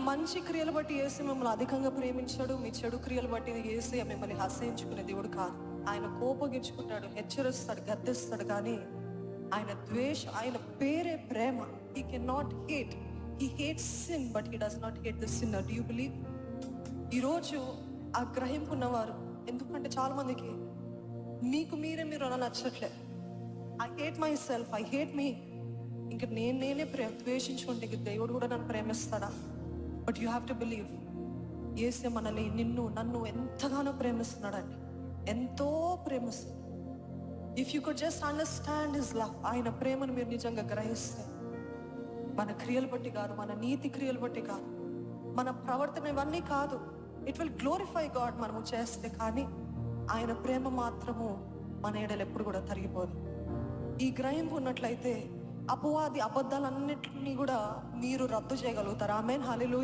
మంచి క్రియలు బట్టి యేసు మిమ్మల్ని అధికంగా ప్రేమించాడు. మీ చెడు క్రియలు బట్టి యేసు మిమ్మల్ని అసహించుకునే దేవుడు కాదు. ఆయన కోపగించుకుంటాడు, హెచ్చరిస్తాడు, గద్దిస్తాడు. కానీ ఆయన పేరే ప్రేమ. He can not hate. He hates sin but he does not hate the sinner. Do you believe? ఈరోజు ఆ గ్రహింపు ఉన్నవారు, ఎందుకంటే చాలా మందికి మీరు అలా నచ్చట్లే. I hate myself, I hate me. ఇంక నేనే ద్వేషించుకుంటే ఇంక దేవుడు కూడా నన్ను ప్రేమిస్తాడా? But you have to believe, యేసే మనల్ని, నన్ను ఎంతగానో ప్రేమిస్తున్నాడండి, ఎంతో ప్రేమిస్తున్నాడు. If you could just understand his love, ఆయన ప్రేమను మీరు నిజంగా గ్రహిస్తే, మన క్రియలు బట్టి కాదు, మన నీతి క్రియలు బట్టి కాదు, మన ప్రవర్తన ఇవన్నీ కాదు, ఇట్ విల్ గ్లోరిఫై గాడ్ మనము చేస్తే. కానీ ఆయన ప్రేమ మాత్రము మన ఎడలు ఎప్పుడు కూడా తరిగిపోదు. ఈ గ్రహింపు ఉన్నట్లయితే అపవాది అబద్ధాలన్నిటినీ కూడా మీరు రద్దు చేయగలుగుతారు. ఆమేన్, హల్లెలూయా.